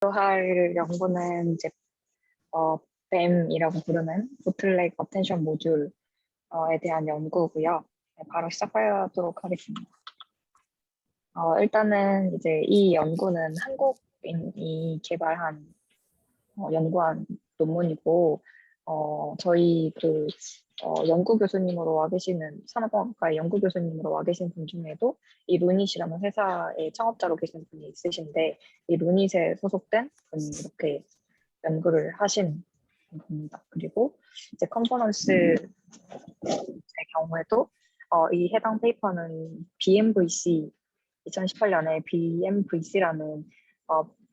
할 연구는 이제 BEM이라고 부르는 보틀렉 어텐션 모듈에 대한 연구고요. 네, 바로 시작하도록 하겠습니다. 일단은 이제 이 연구는 한국인이 개발한 연구한 논문이고, 저희 연구 교수님으로 와 계시는 산업공학과의 연구 교수님으로 와 계신 분 중에도 이 루닛이라는 회사의 창업자로 계신 분이 있으신데, 이 루닛에 소속된 분이 이렇게 연구를 하신 겁니다. 그리고 이제 컨퍼런스의 경우에도 이 해당 페이퍼는 BMVC 2018년에 BMVC라는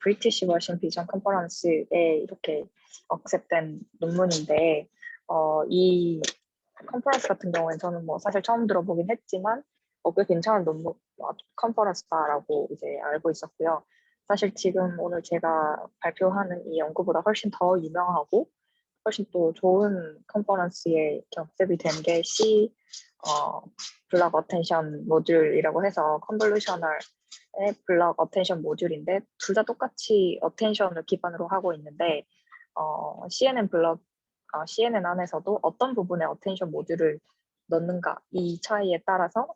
브리티시 버션 비전 컨퍼런스에 이렇게 억셉된 논문인데 이 컨퍼런스 같은 경우에는 저는 뭐 사실 처음 들어보긴 했지만 꽤 괜찮은 논문 컨퍼런스다라고 이제 알고 있었고요. 사실 지금 오늘 제가 발표하는 이 연구보다 훨씬 더 유명하고 훨씬 또 좋은 컨퍼런스에 겹셉이 된 게 블락 어텐션 모듈이라고 해서 컨볼루셔널의 블락 어텐션 모듈인데 둘 다 똑같이 어텐션을 기반으로 하고 있는데 CNN 안에서도 어떤 부분에 어텐션 모듈을 넣는가 이 차이에 따라서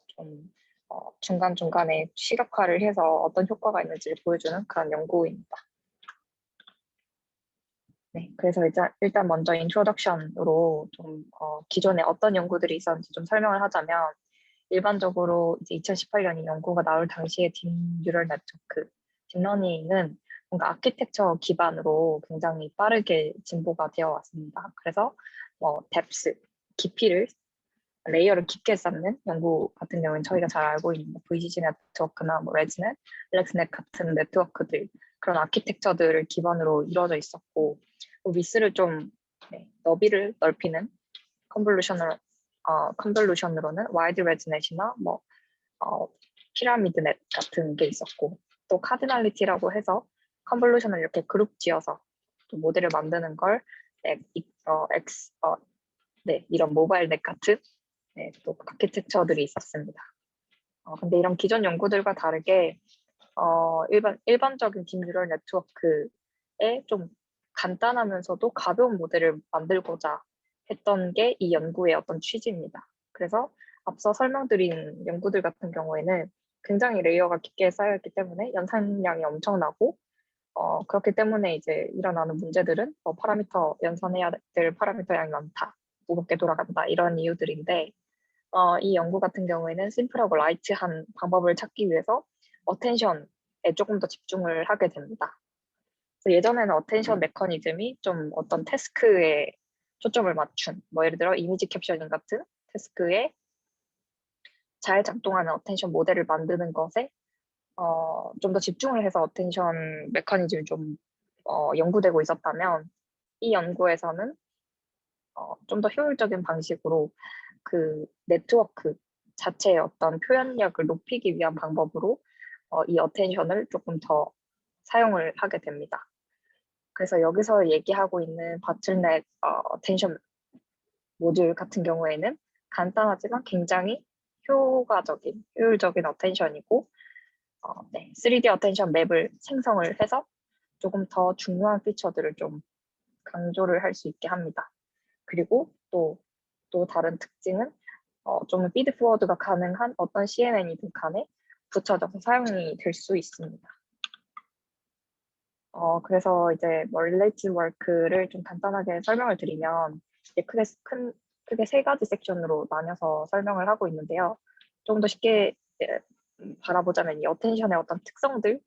좀 중간중간에 시각화를 해서 어떤 효과가 있는지를 보여주는 그런 연구입니다. 네, 그래서 일단 먼저 인트로덕션으로 좀 기존에 어떤 연구들이 있었는지 좀 설명을 하자면 일반적으로 이제 2018년 이 연구가 나올 당시에 딥 뉴럴 네트워크, 딥러닝은 뭔가 아키텍처 기반으로 굉장히 빠르게 진보가 되어 왔습니다. 그래서 뎁스, 깊이를 레이어를 깊게 쌓는 연구 같은 경우는 저희가 잘 알고 있는 VCG 네트워크나 레즈넷, 렉스넷 같은 네트워크들 그런 아키텍처들을 기반으로 이루어져 있었고 위스를 좀 너비를 넓히는 컨볼루션으로는 와이드 레즈넷이나 피라미드 넷 같은 게 있었고 또 카디널리티라고 해서 컨볼루션을 이렇게 그룹 지어서 또 모델을 만드는 걸 이런 모바일 넷 같은 또 아키텍처들이 있었습니다. 근데 이런 기존 연구들과 다르게 일반적인 딥뉴럴 네트워크에 좀 간단하면서도 가벼운 모델을 만들고자 했던 게 이 연구의 어떤 취지입니다. 그래서 앞서 설명드린 연구들 같은 경우에는 굉장히 레이어가 깊게 쌓여있기 때문에 연산량이 엄청나고 그렇기 때문에 이제 일어나는 문제들은 연산해야 될 파라미터 양이 많다, 무겁게 돌아간다 이런 이유들인데 이 연구 같은 경우에는 심플하고 라이트한 방법을 찾기 위해서 어텐션에 조금 더 집중을 하게 됩니다. 그래서 예전에는 어텐션 메커니즘이 좀 어떤 태스크에 초점을 맞춘, 예를 들어 이미지 캡셔닝 같은 태스크에 잘 작동하는 어텐션 모델을 만드는 것에 좀 더 집중을 해서 어텐션 메커니즘이 좀 연구되고 있었다면 이 연구에서는 좀 더 효율적인 방식으로 그 네트워크 자체의 어떤 표현력을 높이기 위한 방법으로 이 어텐션을 조금 더 사용을 하게 됩니다. 그래서 여기서 얘기하고 있는 바틀넷 어텐션 모듈 같은 경우에는 간단하지만 굉장히 효율적인 어텐션이고 3D 어텐션 맵을 생성을 해서 조금 더 중요한 피처들을 좀 강조를 할 수 있게 합니다. 그리고 또 다른 특징은 좀 피드포워드가 가능한 어떤 CNN이든 간에 붙여져서 사용이 될 수 있습니다. 그래서 이제 related work를 좀 간단하게 설명을 드리면 이제 크게 세 가지 섹션으로 나뉘어서 설명을 하고 있는데요. 좀 더 쉽게 바라보자면 이 어텐션의 어떤 특성들을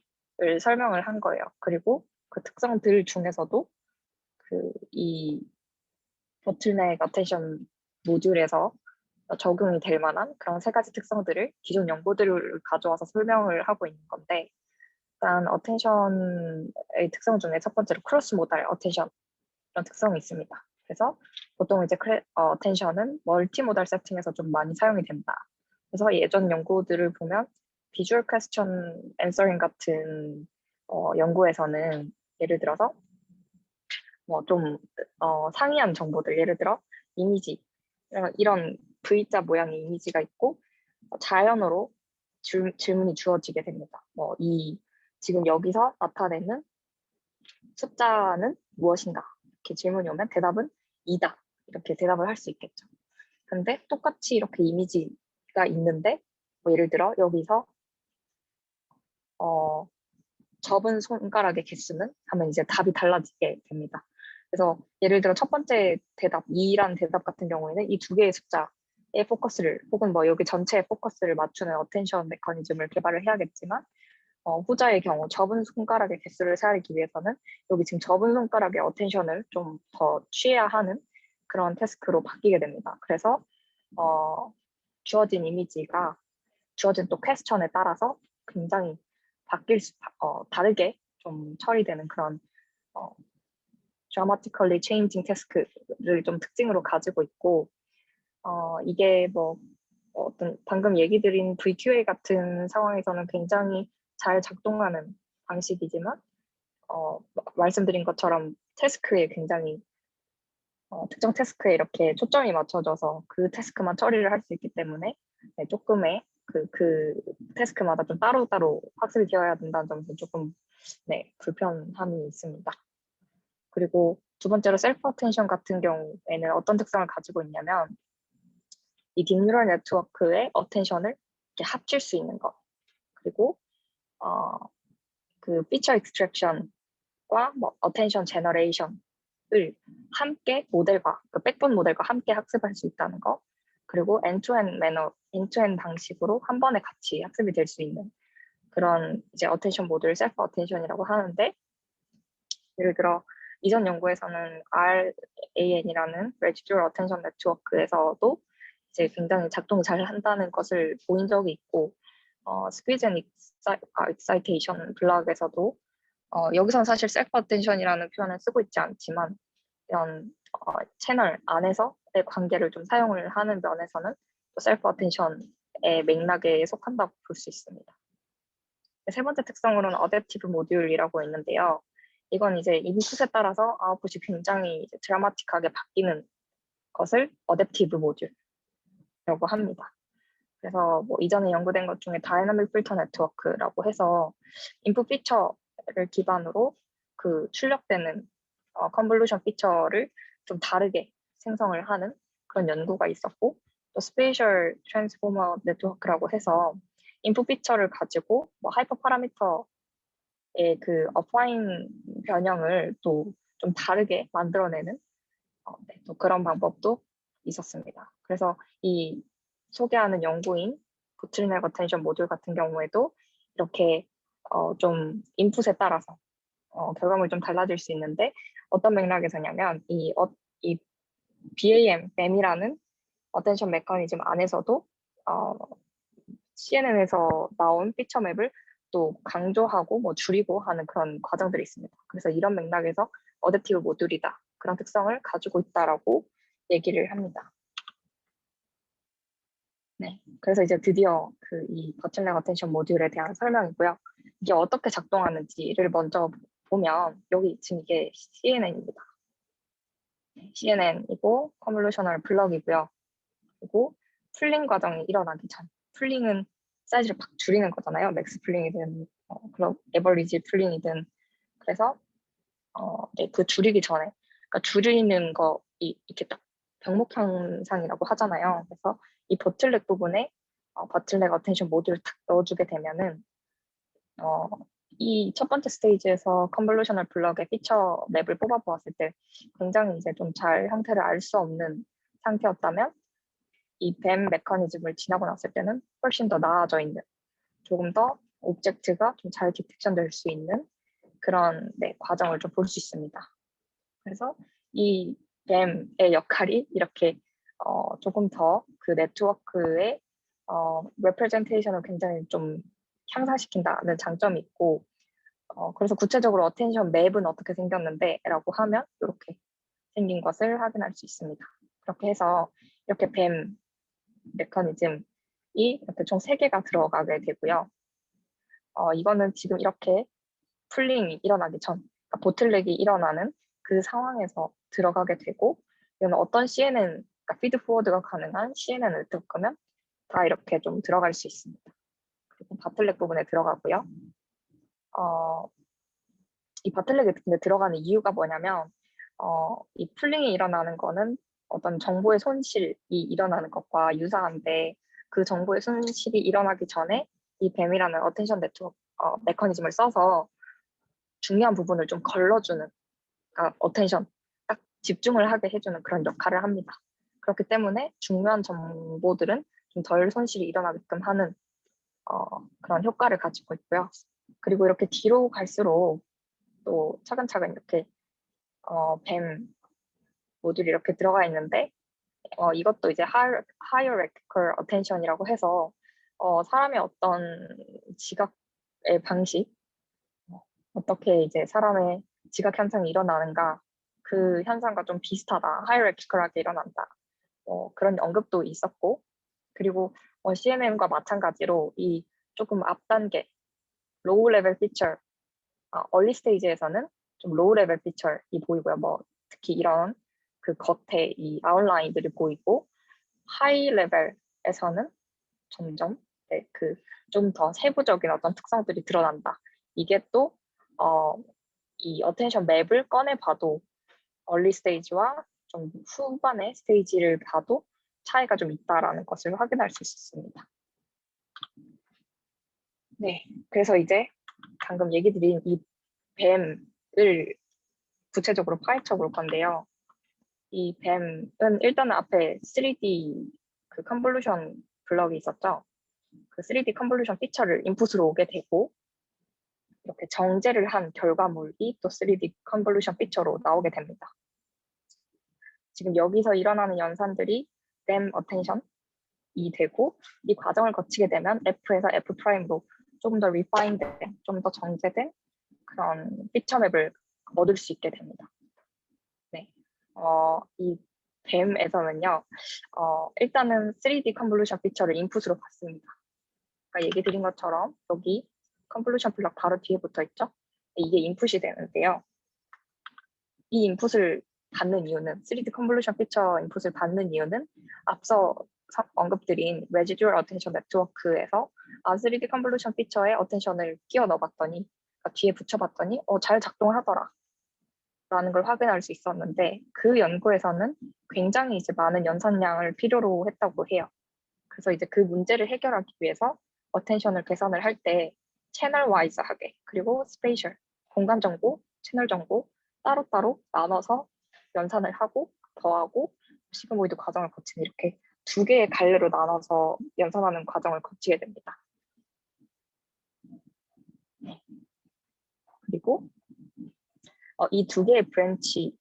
설명을 한 거예요. 그리고 그 특성들 중에서도 이 보틀넥 어텐션 모듈에서 적용이 될 만한 그런 세 가지 특성들을 기존 연구들을 가져와서 설명을 하고 있는 건데 일단 어텐션의 특성 중에 첫 번째로 크로스 모달 어텐션 이런 특성이 있습니다. 그래서 보통 이제 어텐션은 멀티 모달 세팅에서 좀 많이 사용이 된다. 그래서 예전 연구들을 보면 비주얼 퀘스천 앤서링 같은 연구에서는 예를 들어서 좀 상이한 정보들 예를 들어 이미지 이런 V자 모양의 이미지가 있고 자연어로 질문이 주어지게 됩니다. 지금 여기서 나타내는 숫자는 무엇인가? 이렇게 질문이 오면 대답은 2다. 이렇게 대답을 할 수 있겠죠. 근데 똑같이 이렇게 이미지가 있는데 뭐 예를 들어 여기서 접은 손가락의 개수는 하면 이제 답이 달라지게 됩니다. 그래서 예를 들어 첫 번째 대답 2라는 대답 같은 경우에는 이 두 개의 숫자에 포커스를 혹은 뭐 여기 전체에 포커스를 맞추는 어텐션 메커니즘을 개발을 해야겠지만 후자의 경우 접은 손가락의 개수를 세하기 위해서는 여기 지금 접은 손가락의 어텐션을 좀 더 취해야 하는 그런 태스크로 바뀌게 됩니다. 그래서 주어진 이미지가 주어진 또 퀘스천에 따라서 굉장히 다르게 좀 처리되는 그런 dramatically changing task를 좀 특징으로 가지고 있고 이게 뭐 어떤 방금 얘기 드린 VQA 같은 상황에서는 굉장히 잘 작동하는 방식이지만 말씀드린 것처럼 태스크에 굉장히 특정 태스크에 이렇게 초점이 맞춰져서 그 태스크만 처리를 할 수 있기 때문에 네, 조금의 그 태스크마다 좀 따로따로 학습이 되어야 된다는 점에서 조금 네, 불편함이 있습니다. 그리고 두 번째로 셀프 어텐션 같은 경우에는 어떤 특성을 가지고 있냐면 이 딥뉴럴 네트워크의 어텐션을 이렇게 합칠 수 있는 것 그리고 그 피처 익스트랙션과 뭐 어텐션 제너레이션을 함께 모델과 그 백본 모델과 함께 학습할 수 있다는 거 그리고 엔투엔 방식으로 한 번에 같이 학습이 될 수 있는 그런 이제 어텐션 모듈 셀프 어텐션이라고 하는데 예를 들어 이전 연구에서는 RAN이라는 Residual Attention Network에서도 이제 굉장히 작동을 잘 한다는 것을 보인 적이 있고 Squeeze and Excitation 블락에서도 여기서는 사실 셀프 어텐션이라는 표현을 쓰고 있지 않지만 이런 채널 안에서의 관계를 좀 사용을 하는 면에서는 셀프 어텐션의 맥락에 속한다고 볼 수 있습니다. 세 번째 특성으로는 어댑티브 모듈이라고 있는데요. 이건 이제 인풋에 따라서 아웃풋이 굉장히 이제 드라마틱하게 바뀌는 것을 어댑티브 모듈이라고 합니다. 그래서 뭐 이전에 연구된 것 중에 다이나믹 필터 네트워크라고 해서 인풋 피처를 기반으로 그 출력되는 컨볼루션 피처를 좀 다르게 생성을 하는 그런 연구가 있었고 또 스페이셜 트랜스포머 네트워크라고 해서 인풋 피처를 가지고 뭐 하이퍼 파라미터의 그 어파인 변형을 또 좀 다르게 만들어내는 네, 또 그런 방법도 있었습니다. 그래서 이 소개하는 연구인 보틀넥 어텐션 모듈 같은 경우에도 이렇게 좀 인풋에 따라서 결과물이 좀 달라질 수 있는데 어떤 맥락에서냐면 이 BAM이라는 어텐션 메커니즘 안에서도 CNN에서 나온 피처 맵을 또 강조하고 뭐 줄이고 하는 그런 과정들이 있습니다. 그래서 이런 맥락에서 어댑티브 모듈이다. 그런 특성을 가지고 있다라고 얘기를 합니다. 네, 그래서 이제 드디어 그 이 버틀렉 어텐션 모듈에 대한 설명이고요. 이게 어떻게 작동하는지를 먼저 보면 여기 지금 이게 CNN입니다. CNN이고 컨볼루셔널 블럭이고요. 그리고 풀링 과정이 일어나기 전 풀링은 사이즈를 팍 줄이는 거잖아요. 맥스 풀링이든 그런 에버리지 풀링이든 그래서 네, 그 줄이기 전에 그러니까 줄이는 거 이렇게 딱 병목 현상이라고 하잖아요. 그래서 이 버틀렉 부분에 버틀렉 어텐션 모듈을 탁 넣어주게 되면은 이 첫 번째 스테이지에서 컨볼루셔널 블럭의 피처 맵을 뽑아보았을 때 굉장히 이제 좀 잘 형태를 알 수 없는 상태였다면 이 뱀 메커니즘을 지나고 났을 때는 훨씬 더 나아져 있는 조금 더 오브젝트가 좀 잘 디텍션 될 수 있는 그런 네, 과정을 좀 볼 수 있습니다. 그래서 이 뱀의 역할이 이렇게 조금 더 그 네트워크의 레프레젠테이션을 굉장히 좀 향상시킨다는 장점이 있고 그래서 구체적으로 어텐션 맵은 어떻게 생겼는데 라고 하면 이렇게 생긴 것을 확인할 수 있습니다. 그렇게 해서 이렇게 뱀 메커니즘이 이렇게 총 3개가 들어가게 되고요. 이거는 지금 이렇게 풀링이 일어나기 전, 그러니까 보틀렉이 일어나는 그 상황에서 들어가게 되고, 이건 어떤 CNN, 그러니까 피드 포워드가 가능한 CNN을 뜯으면 다 이렇게 좀 들어갈 수 있습니다. 그리고 바틀렉 부분에 들어가고요. 이 바틀렉에 근데 들어가는 이유가 뭐냐면 이 풀링이 일어나는 거는 어떤 정보의 손실이 일어나는 것과 유사한데 그 정보의 손실이 일어나기 전에 이 뱀이라는 어텐션 네트워크 메커니즘을 써서 중요한 부분을 좀 걸러주는, 그러니까 어텐션 딱 집중을 하게 해주는 그런 역할을 합니다. 그렇기 때문에 중요한 정보들은 좀 덜 손실이 일어나게끔 하는 그런 효과를 가지고 있고요. 그리고 이렇게 뒤로 갈수록 또 차근차근 이렇게 뱀 모듈이 이렇게 들어가 있는데 이것도 이제 hierarchical attention이라고 해서 사람의 어떤 지각의 방식, 어떻게 이제 사람의 지각 현상이 일어나는가, 그 현상과 좀 비슷하다, hierarchical하게 일어난다, 그런 언급도 있었고, 그리고 CNN과 마찬가지로 이 조금 앞단계, 로우 레벨 피처, 얼리 스테이지에서는 좀 로우 레벨 피처이 보이고요. 뭐 특히 이런 그 겉에 이 아웃라인들이 보이고, 하이 레벨에서는 점점 그 좀 더 세부적인 어떤 특성들이 드러난다. 이게 또 이 어텐션 맵을 꺼내 봐도 얼리 스테이지와 좀 후반의 스테이지를 봐도 차이가 좀 있다라는 것을 확인할 수 있습니다. 네, 그래서 이제 방금 얘기 드린 이 뱀을 구체적으로 파헤쳐 볼 건데요. 이 뱀은 일단은 앞에 3D 그 컨볼루션 블럭이 있었죠. 그 3D 컨볼루션 피처를 인풋으로 오게 되고 이렇게 정제를 한 결과물이 또 3D 컨볼루션 피처로 나오게 됩니다. 지금 여기서 일어나는 연산들이 뱀 어텐션이 되고 이 과정을 거치게 되면 F에서 F'로 조금 더 리파인된, 좀 더 정제된 그런 피처 맵을 얻을 수 있게 됩니다. 네, 이 뱀에서는요, 일단은 3D 컨볼루션 피처를 인풋으로 받습니다. 아까 얘기 드린 것처럼 여기 컨볼루션 블럭 바로 뒤에 붙어 있죠? 이게 인풋이 되는데요. 이 인풋을 받는 이유는 3D 컨볼루션 피처 인풋을 받는 이유는 앞서 언급드린 Residual Attention Network에서 3D 컨볼루션 피처에 어텐션을 끼워 넣어봤더니 그러니까 뒤에 붙여봤더니 잘 작동을 하더라 라는 걸 확인할 수 있었는데 그 연구에서는 굉장히 이제 많은 연산량을 필요로 했다고 해요. 그래서 이제 그 문제를 해결하기 위해서 어텐션을 계산을 할 때 채널 와이즈하게 그리고 스페이셜, 공간 정보, 채널 정보 따로따로 나눠서 연산을 하고 더하고 시그모이드 과정을 거치는 이렇게 두 개의 갈래로 나눠서 연산하는 과정을 거치게 됩니다. 그리고 이 두 개의 브랜치,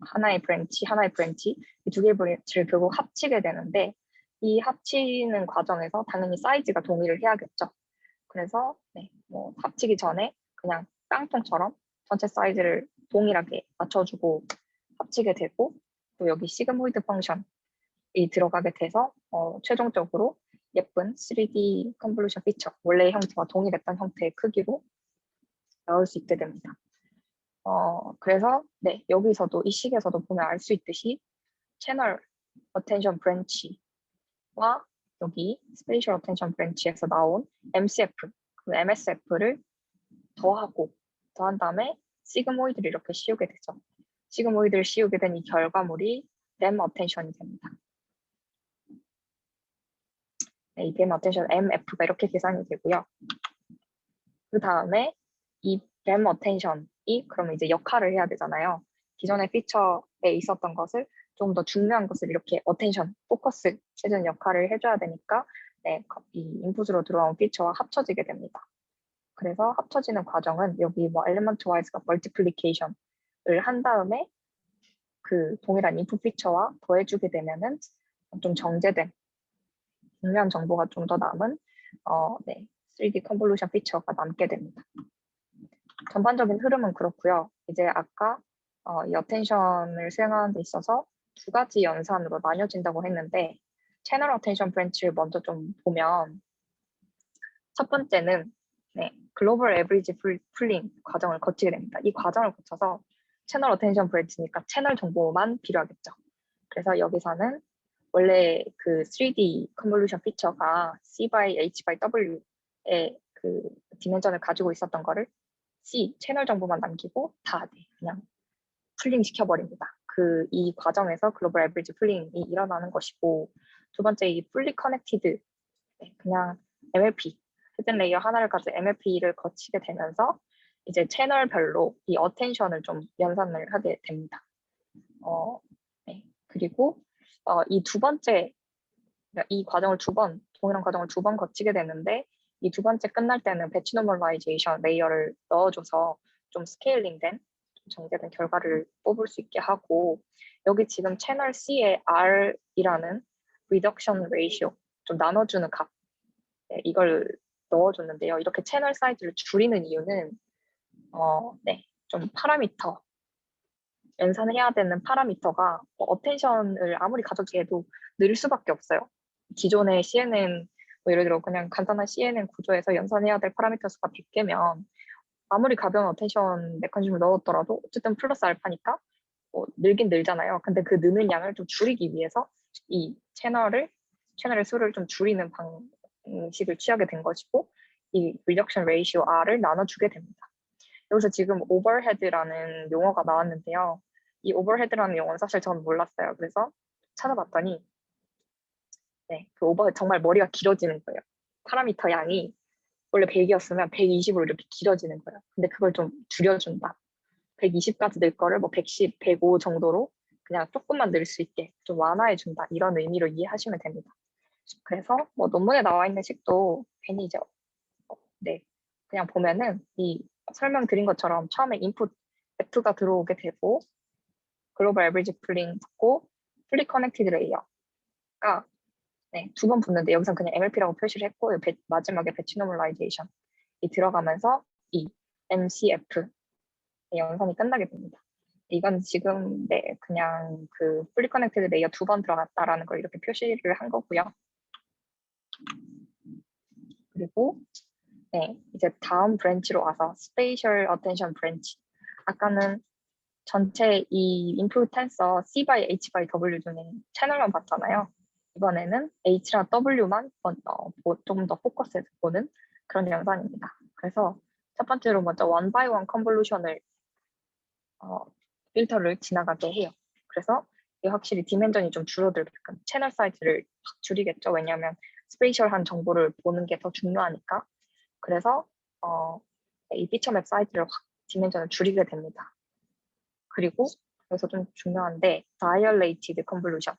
하나의 브랜치, 이 두 개의 브랜치를 결국 합치게 되는데 이 합치는 과정에서 당연히 사이즈가 동일을 해야겠죠. 그래서 뭐 합치기 전에 그냥 깡통처럼 전체 사이즈를 동일하게 맞춰주고 합치게 되고 또 여기 시그모이드 펑션이 들어가게 돼서 최종적으로 예쁜 3D 컨볼루션 피처, 원래의 형태와 동일했던 형태의 크기로 나올 수 있게 됩니다. 그래서 여기서도 이 식에서도 보면 알 수 있듯이 채널 어텐션 브랜치와 여기 스페이셜 어텐션 브랜치에서 나온 MCF, 그 MSF를 더한 다음에 시그모이드를 이렇게 씌우게 되죠. 시그모이드를 씌우게 된 이 결과물이 뱀 어텐션이 됩니다. 이 뱀 어텐션 MF가 이렇게 계산이 되고요. 그 다음에 이 뱀 어텐션이 그러면 이제 역할을 해야 되잖아요. 기존의 피처에 있었던 것을 좀 더 중요한 것을 이렇게 어텐션, 포커스 해주는 역할을 해줘야 되니까 이 인풋으로 들어온 피처와 합쳐지게 됩니다. 그래서 합쳐지는 과정은 여기 뭐 엘리먼트 와이즈가 멀티플리케이션을 한 다음에 그 동일한 인풋 피처와 더해주게 되면은 좀 정제된 중요한 정보가 좀 더 남은 3D 컨볼루션 피처가 남게 됩니다. 전반적인 흐름은 그렇고요. 이제 아까 이 어텐션을 수행하는 데 있어서 두 가지 연산으로 나뉘어진다고 했는데 채널 어텐션 브랜치를 먼저 좀 보면 첫 번째는 글로벌 에버리지 풀링 과정을 거치게 됩니다. 이 과정을 거쳐서 채널 어텐션 브랜치니까 채널 정보만 필요하겠죠. 그래서 여기서는 원래 그 3D 컨볼루션 피처가 C by H by W의 그 디멘전을 가지고 있었던 거를 C 채널 정보만 남기고 다 그냥 풀링 시켜버립니다. 이 과정에서 글로벌 에버리지 풀링이 일어나는 것이고, 두 번째 이 풀리 커넥티드, 그냥 MLP 히든 레이어 하나를 가지고 MLP를 거치게 되면서 이제 채널별로 이 어텐션을 좀 연산을 하게 됩니다. 네. 그리고 이 두 번째 이 과정을 동일한 과정을 두 번 거치게 되는데, 이 두 번째 끝날 때는 배치 노멀라이제이션 레이어를 넣어줘서 좀 스케일링된 정제된 결과를 뽑을 수 있게 하고, 여기 지금 채널 C의 R이라는 리덕션 레이시오, 좀 나눠주는 값, 이걸 넣어줬는데요. 이렇게 채널 사이즈를 줄이는 이유는 좀 파라미터, 연산해야 되는 파라미터가 어텐션을 아무리 가져도 늘 수밖에 없어요. 기존의 CNN, 예를 들어 그냥 간단한 CNN 구조에서 연산해야 될 파라미터 수가 100개면 아무리 가벼운 어텐션 메커니즘을 넣었더라도 어쨌든 플러스 알파니까 늘긴 늘잖아요. 근데 그 느는 양을 좀 줄이기 위해서 이 채널의 수를 좀 줄이는 방식을 취하게 된 것이고, 이 리덕션 레이시오 R을 나눠주게 됩니다. 여기서 지금 오버헤드라는 용어가 나왔는데요. 이 오버헤드라는 용어는 사실 저는 몰랐어요. 그래서 찾아봤더니 그 오버헤드 정말 머리가 길어지는 거예요. 파라미터 양이 원래 100이었으면 120으로 이렇게 길어지는 거예요. 근데 그걸 좀 줄여준다. 120까지 늘 거를 뭐 110, 105 정도로 그냥 조금만 늘 수 있게 좀 완화해준다. 이런 의미로 이해하시면 됩니다. 그래서 뭐 논문에 나와 있는 식도 괜히 이제 그냥 보면은 이 설명드린 것처럼 처음에 인풋 F가 들어오게 되고 글로벌 에버리지 풀링 붙고 풀리 커넥티드 레이어가 두 번 붙는데, 여기서 그냥 MLP라고 표시를 했고 마지막에 배치 노멀라이제이션이 들어가면서 이 MCF 연산이 끝나게 됩니다. 이건 지금 그냥 그 풀리 커넥티드 레이어 두 번 들어갔다라는 걸 이렇게 표시를 한 거고요. 그리고 이제 다음 브랜치로 와서 스페이셜 어텐션 브랜치. 아까는 전체 이 인풋 텐서 C by H by W 중에 채널만 봤잖아요. 이번에는 H랑 W만 좀 더 포커스해서 보는 그런 연산입니다. 그래서 첫 번째로 먼저 원 바이 원 컨볼루션을 필터를 지나가게 해요. 그래서 이게 확실히 디멘전이 좀 줄어들게끔 채널 사이즈를 확 줄이겠죠. 왜냐하면 스페이셜한 정보를 보는 게 더 중요하니까. 그래서 이 피처맵 사이즈를 확 디멘전을 줄이게 됩니다. 그리고 여기서 좀 중요한데 dilated convolution,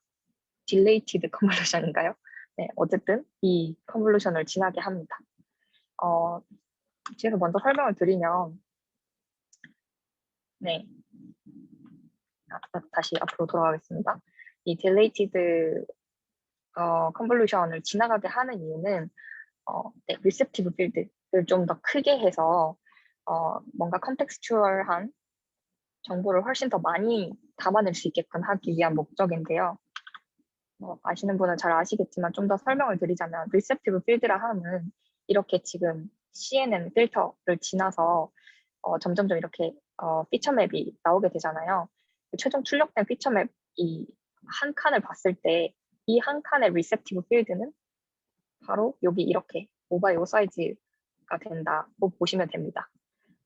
dilated convolution인가요? 어쨌든 이 컨볼루션을 지나게 합니다. 뒤에서 먼저 설명을 드리면 다시 앞으로 돌아가겠습니다. 이 dilated 컨볼루션을 지나가게 하는 이유는 receptive field를 좀 더 크게 해서 뭔가 컨텍스추얼한 정보를 훨씬 더 많이 담아낼 수 있게끔 하기 위한 목적인데요. 아시는 분은 잘 아시겠지만 좀 더 설명을 드리자면 리셉티브 필드라 함은 이렇게 지금 CNN 필터를 지나서 점점점 이렇게 피처맵이 나오게 되잖아요. 최종 출력된 피처맵이 한 칸을 봤을 때 이 한 칸의 리셉티브 필드는 바로 여기 이렇게 5x5 사이즈가 된다고 보시면 됩니다.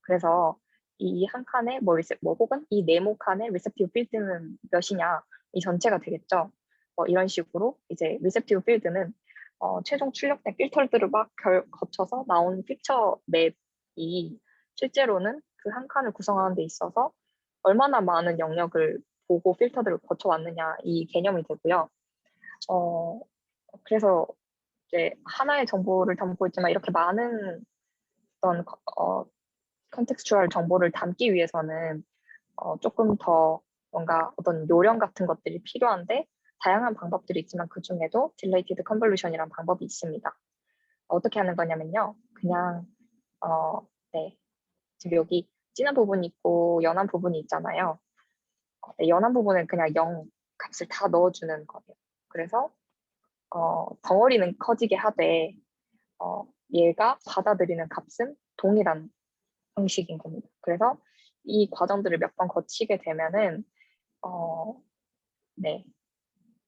그래서 이 한 칸의 혹은 이 네모 칸의 리셉티브 필드는 몇이냐, 이 전체가 되겠죠. 이런 식으로 이제 리셉티브 필드는 최종 출력된 필터들을 막 거쳐서 나온 피처 맵이 실제로는 그 한 칸을 구성하는 데 있어서 얼마나 많은 영역을 보고 필터들을 거쳐왔느냐, 이 개념이 되고요. 그래서 이제 하나의 정보를 담고 있지만 이렇게 많은 어떤 컨텍스추얼 정보를 담기 위해서는 조금 더 뭔가 어떤 요령 같은 것들이 필요한데, 다양한 방법들이 있지만 그 중에도 딜레이티드 컨볼루션이라는 방법이 있습니다. 어떻게 하는 거냐면요. 그냥 지금 여기 진한 부분이 있고 연한 부분이 있잖아요. 연한 부분은 그냥 0 값을 다 넣어주는 거예요. 그래서 덩어리는 커지게 하되 얘가 받아들이는 값은 동일한 형식인 겁니다. 그래서 이 과정들을 몇 번 거치게 되면은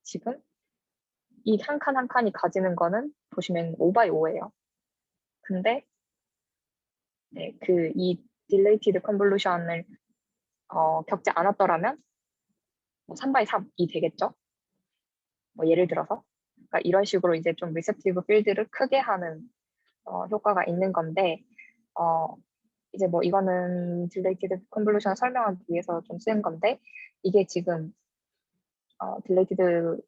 지금 이 한 칸 한 칸이 가지는 거는 보시면 5x5예요. 근데 이 딜레이티드 컨볼루션을 겪지 않았더라면 뭐 3 x 3이 되겠죠. 뭐 예를 들어서 그러니까 이런 식으로 이제 좀 리셉티브 필드를 크게 하는 효과가 있는 건데 이제 뭐 이거는 딜레이티드 컨볼루션 설명하기 위해서 좀 쓴 건데 이게 지금 딜레이티드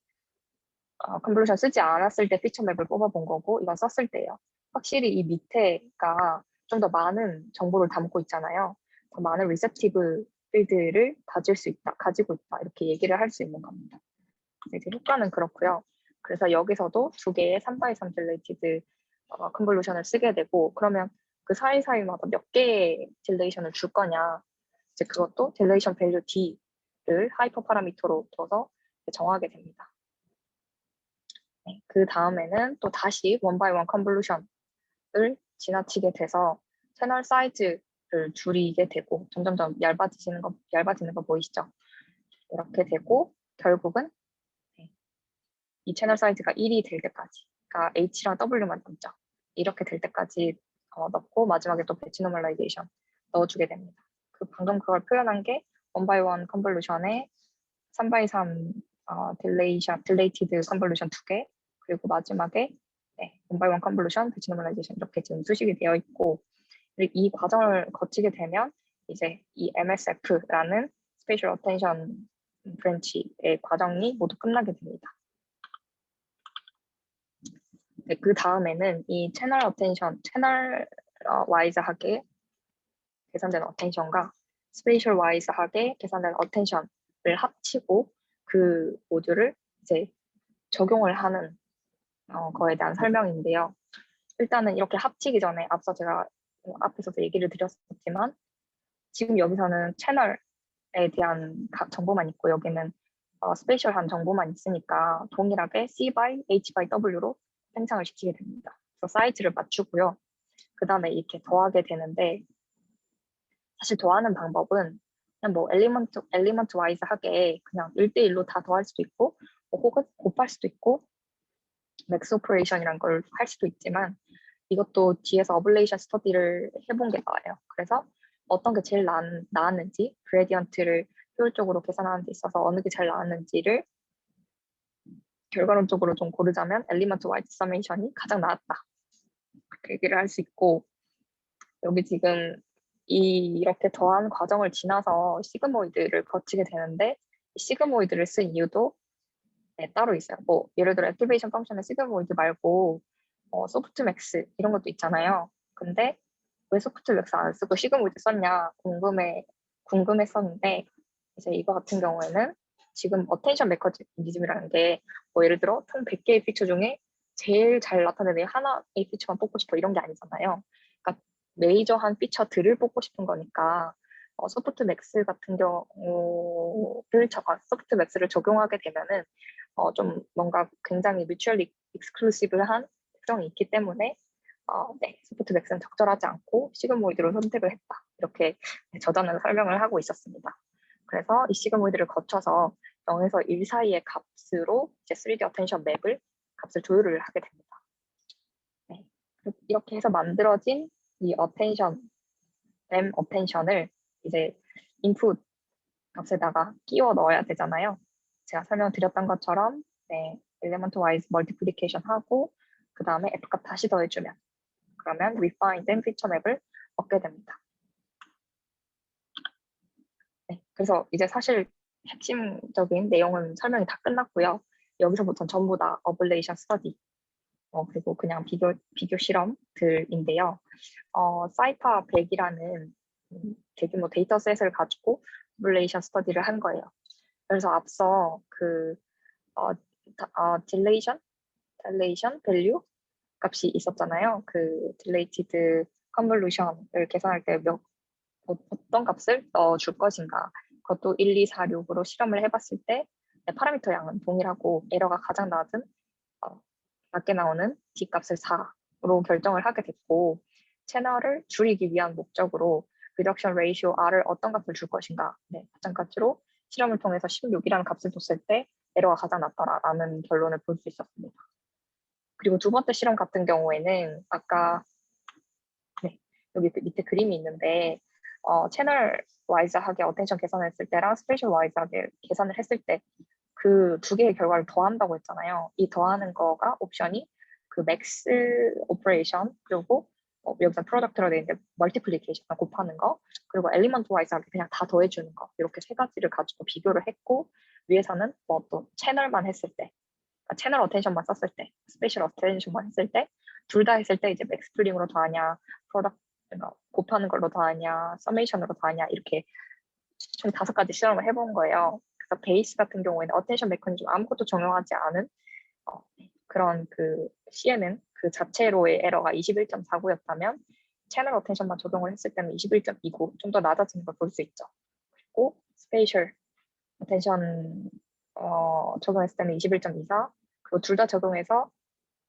컨볼루션 쓰지 않았을 때 피처 맵을 뽑아본 거고 이건 썼을 때예요. 확실히 이 밑에가 좀 더 많은 정보를 담고 있잖아요. 더 많은 리셉티브 필드를 가지고 있다 이렇게 얘기를 할 수 있는 겁니다. 이제 효과는 그렇고요. 그래서 여기서도 두 개의 3x3 딜레이티드 컨볼루션을 쓰게 되고 그러면 그 사이사이마다 몇 개의 딜레이션을 줄 거냐 이제 그것도 딜레이션 밸류 D를 하이퍼 파라미터로 둬서 정하게 됩니다. 네, 그 다음에는 또 다시 원바이원 컨볼루션을 지나치게 돼서 채널 사이즈를 줄이게 되고 점점점 얇아지는 거 보이시죠? 이렇게 되고 결국은 이 채널 사이즈가 1이 될 때까지 그러니까 H랑 W만 남죠. 이렇게 될 때까지 넣고 마지막에 또 배치 노멀라이제이션 넣어주게 됩니다. 방금 그걸 표현한 게 원바이원 컨볼루션의 3x3 딜레이티드 컨볼루션 2개 그리고 마지막에 원바이원 컨볼루션, 배치 노멀라이제이션 이렇게 지금 수식이 되어 있고 이 과정을 거치게 되면 이제 이 MSF라는 스페셜 어텐션 브랜치의 과정이 모두 끝나게 됩니다. 네, 그 다음에는 이 채널 와이즈하게 계산된 어텐션과 스페이셜 와이즈하게 계산된 어텐션을 합치고 그 모듈을 이제 적용을 하는 거에 대한 설명인데요. 일단은 이렇게 합치기 전에 앞서 제가 앞에서도 얘기를 드렸었지만 지금 여기서는 채널에 대한 각 정보만 있고 여기는 스페셜한 정보만 있으니까 동일하게 C by H by W로 생성을 시키게 됩니다. 그래서 사이즈를 맞추고요. 그 다음에 이렇게 더하게 되는데 사실 더하는 방법은 그냥 뭐 엘리먼트 와이즈 하게 그냥 1대1로 다 더할 수도 있고 혹은 곱할 수도 있고 맥스 오퍼레이션이란 걸 할 수도 있지만 이것도 뒤에서 어블레이션 스터디를 해본 게 나와요. 그래서 어떤 게 제일 나았는지 그레디언트를 효율적으로 계산하는 데 있어서 어느 게 제일 나았는지를 결과론적으로 좀 고르자면 엘리먼트 와이즈 서메이션이 가장 나았다. 그렇게 얘기를 할 수 있고 여기 지금 이렇게 더한 과정을 지나서 시그모이드를 거치게 되는데 시그모이드를 쓴 이유도 따로 있어요. 뭐 예를 들어 액티베이션 펑션의 시그모이드 말고 소프트맥스 이런 것도 있잖아요. 근데 왜 소프트맥스 안 쓰고 시그모이드 썼냐 궁금했었는데 이제 이거 같은 경우에는 지금 어텐션 메커니즘이라는 게 뭐 예를 들어 총 100개의 피처 중에 제일 잘 나타내는 하나의 피처만 뽑고 싶어 이런 게 아니잖아요. 그러니까 메이저한 피처들을 뽑고 싶은 거니까 소프트맥스 같은 소프트맥스를 적용하게 되면은 좀 뭔가 굉장히 뮤추얼리 익스클루시브한 특성이 있기 때문에 네, 소프트맥스는 적절하지 않고 시그모이드로 선택을 했다. 이렇게 저자는 설명을 하고 있었습니다. 그래서 이 시그모이드를 거쳐서 0에서 1 사이의 값으로 이제 3D 어텐션 맵을 값을 조율을 하게 됩니다. 네, 이렇게 해서 만들어진 이 M 어텐션을 이제 인풋 값에다가 끼워 넣어야 되잖아요. 제가 설명드렸던 것처럼 네, 엘리먼트 와이즈 멀티플리케이션 하고 그 다음에 F값 다시 더해주면 그러면 refined 피처 맵을 얻게 됩니다. 네, 그래서 이제 사실 핵심적인 내용은 설명이 다 끝났고요. 여기서부터는 전부 다 어블레이션 스터디 그리고 그냥 비교 실험들인데요. 사이파 100이라는 대규모 데이터셋을 가지고 어블레이션 스터디를 한 거예요. 그래서 앞서 그 딜레이션 밸류 값이 있었잖아요. 그 딜레이티드 컨볼루션을 계산할 때 어떤 값을 넣어줄 것인가. 그것도 1, 2, 4, 6으로 실험을 해봤을 때 파라미터 양은 동일하고 에러가 가장 낮은 낮게 나오는 D 값을 4로 결정을 하게 됐고 채널을 줄이기 위한 목적으로 리덕션 레이시오 R을 어떤 값을 줄 것인가. 네, 마찬가지로 실험을 통해서 16이라는 값을 줬을 때 에러가 가장 낮더라라는 결론을 볼 수 있었습니다. 그리고 두 번째 실험 같은 경우에는 아까 네, 여기 밑에 그림이 있는데 채널 와이즈하게 어텐션 계산했을 때랑 스페셜 와이즈하게 계산을 했을 때 그 두 개의 결과를 더한다고 했잖아요. 이 더하는 거가 옵션이 그 맥스 오퍼레이션 그리고 여기서 프로덕트로 돼 있는데 멀티플리케이션 곱하는 거 그리고 엘리먼트 와이즈하게 그냥 다 더해주는 거 이렇게 세 가지를 가지고 비교를 했고 위에서는 뭐 또 채널만 했을 때 그러니까 채널 어텐션만 썼을 때 스페셜 어텐션만 했을 때 둘 다 했을 때 이제 맥스 풀링으로 더하냐 프로덕트 그러니까 곱하는 걸로 더하냐 서메이션으로 더하냐 이렇게 총 5가지 실험을 해본 거예요. 그래서 베이스 같은 경우에는 어텐션 메커니즘 아무것도 적용하지 않은 그런 그 CNN 그 자체로의 에러가 21.49였다면 채널 어텐션만 적용을 했을 때는 21.29, 좀 더 낮아지는 걸 볼 수 있죠. 그리고 스페이셜 어텐션 적용했을 때는 21.24, 그리고 둘 다 적용해서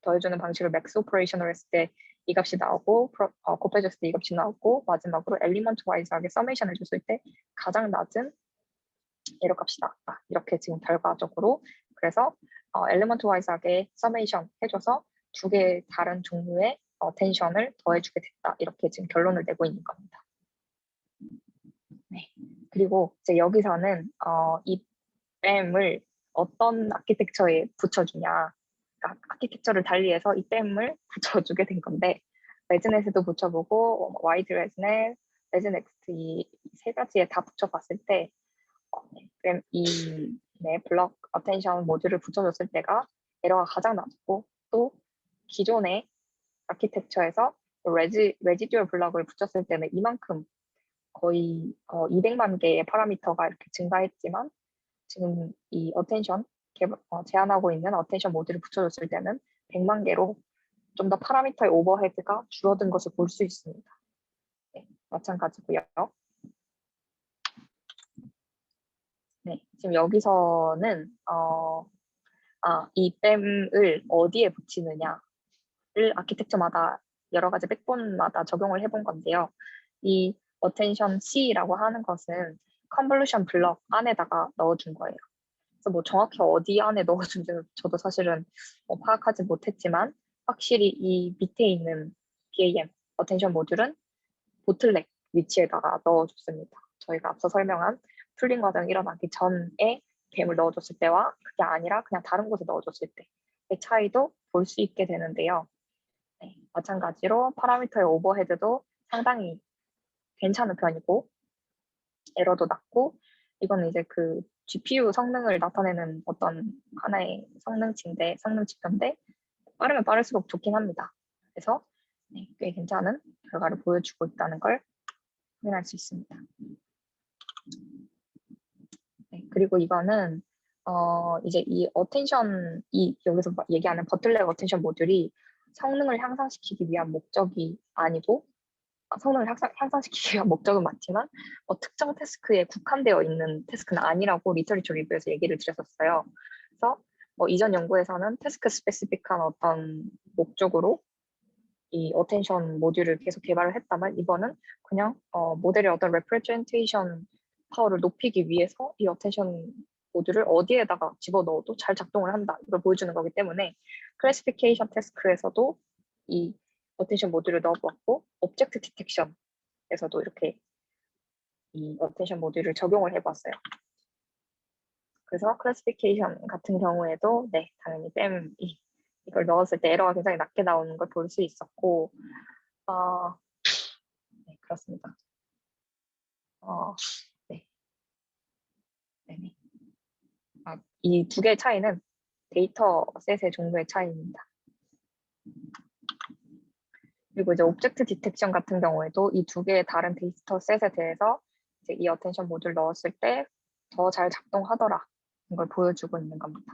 더해주는 방식을 맥스 오퍼레이션으로 했을 때 이 값이 나오고 곱해줬을 때 이 값이 나오고 마지막으로 엘리먼트 와이즈하게 서메이션 해줬을 때 가장 낮은 에러 값이 나왔다. 이렇게 지금 결과적으로 그래서 엘리먼트 와이즈하게 서메이션 해줘서 두 개의 다른 종류의 텐션을 더해주게 됐다. 이렇게 지금 결론을 내고 있는 겁니다. 네. 그리고 이제 여기서는 이 뱀을 어떤 아키텍처에 붙여주냐 그러니까 아키텍처를 달리해서 이 뱀을 붙여주게 된 건데 레즈넷에도 붙여보고 와이드 레즈넷, 레즈넥스트 이 세 가지에 다 붙여봤을 때 이 블럭 어텐션 모듈을 붙여줬을 때가 에러가 가장 낮고 또 기존의 아키텍처에서 레지듀얼 블럭을 붙였을 때는 이만큼 거의 200만 개의 파라미터가 이렇게 증가했지만 지금 이 어텐션 제한하고 있는 어텐션 모듈을 붙여줬을 때는 100만 개로 좀 더 파라미터의 오버헤드가 줄어든 것을 볼 수 있습니다. 네, 마찬가지고요. 네, 지금 여기서는 이 뱀을 어디에 붙이느냐를 아키텍처마다 여러 가지 백본마다 적용을 해본 건데요. 이 어텐션 C라고 하는 것은 컨볼루션 블럭 안에다가 넣어준 거예요. 그래서 뭐 정확히 어디 안에 넣어준지는 저도 사실은 파악하지 못했지만 확실히 이 밑에 있는 BAM 어텐션 모듈은 보틀넥 위치에다가 넣어줬습니다. 저희가 앞서 설명한 풀링 과정이 일어나기 전에 뱀을 넣어줬을 때와 그게 아니라 그냥 다른 곳에 넣어줬을 때의 차이도 볼 수 있게 되는데요. 네, 마찬가지로 파라미터의 오버헤드도 상당히 괜찮은 편이고 에러도 낮고 이거는 이제 그 GPU 성능을 나타내는 어떤 하나의 성능 지표인데 빠르면 빠를수록 좋긴 합니다. 그래서 네, 꽤 괜찮은 결과를 보여주고 있다는 걸 확인할 수 있습니다. 네, 그리고 이거는 이제 이 어텐션 여기서 얘기하는 버틀렉 어텐션 모듈이 성능을 향상시키기 위한 목적이 아니고 성능을 향상시키기 위한 목적은 맞지만 특정 태스크에 국한되어 있는 태스크는 아니라고 리터리처 리뷰에서 얘기를 드렸었어요. 그래서 이전 연구에서는 태스크 스페시픽한 어떤 목적으로 이 어텐션 모듈을 계속 개발을 했다면 이번은 그냥 모델의 어떤 레프레젠테이션 파워를 높이기 위해서 이 어텐션 모듈을 어디에다가 집어넣어도 잘 작동을 한다. 이걸 보여주는 거기 때문에 클래시피케이션 태스크에서도 이 어텐션 모듈을 넣어보았고 오브젝트 디텍션에서도 이렇게 이 어텐션 모듈을 적용을 해봤어요. 그래서 클래시피케이션 같은 경우에도 네 당연히 뱀 이걸 넣었을 때 에러가 굉장히 낮게 나오는 걸 볼 수 있었고 네 그렇습니다. 네. 네네. 이 두 개의 차이는 데이터 셋의 종류의 차이입니다. 그리고 이제 오브젝트 디텍션 같은 경우에도 이 두 개의 다른 데이터 셋에 대해서 이제 이 어텐션 모듈 넣었을 때 더 잘 작동하더라 이걸 보여주고 있는 겁니다.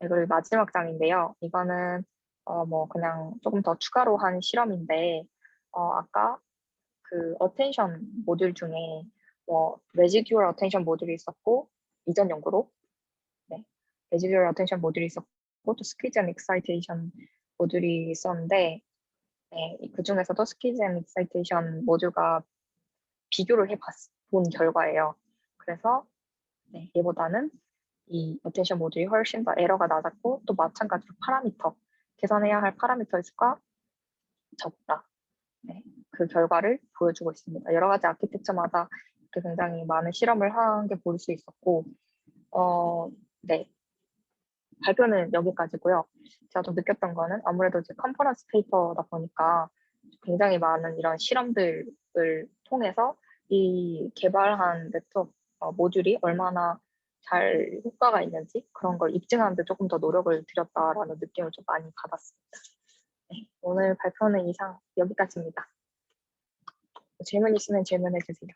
이걸 마지막 장인데요. 이거는 뭐 그냥 조금 더 추가로 한 실험인데 아까 그 어텐션 모듈 중에 레지듀얼 어텐션 모듈이 있었고 이전 연구로 레지듀얼 어텐션 모듈이 있었고 또 스퀴즈 앤 익사이테이션 모듈이 있었는데 네, 그 중에서도 스퀴즈 앤 익사이테이션 모듈과 비교를 해본 결과예요. 그래서 네, 얘보다는 이 어텐션 모듈이 훨씬 더 에러가 낮았고 또 마찬가지로 파라미터 계산해야 할 파라미터의 수가 적다. 네, 그 결과를 보여주고 있습니다. 여러 가지 아키텍처마다 이렇게 굉장히 많은 실험을 한 게 볼 수 있었고, 네. 발표는 여기까지고요. 제가 좀 느꼈던 거는 아무래도 이제 컨퍼런스 페이퍼다 보니까 굉장히 많은 이런 실험들을 통해서 이 개발한 네트워크 모듈이 얼마나 잘 효과가 있는지 그런 걸 입증하는 데 조금 더 노력을 들였다라는 느낌을 좀 많이 받았습니다. 네, 오늘 발표는 이상 여기까지입니다. 질문 있으면 질문해 주세요.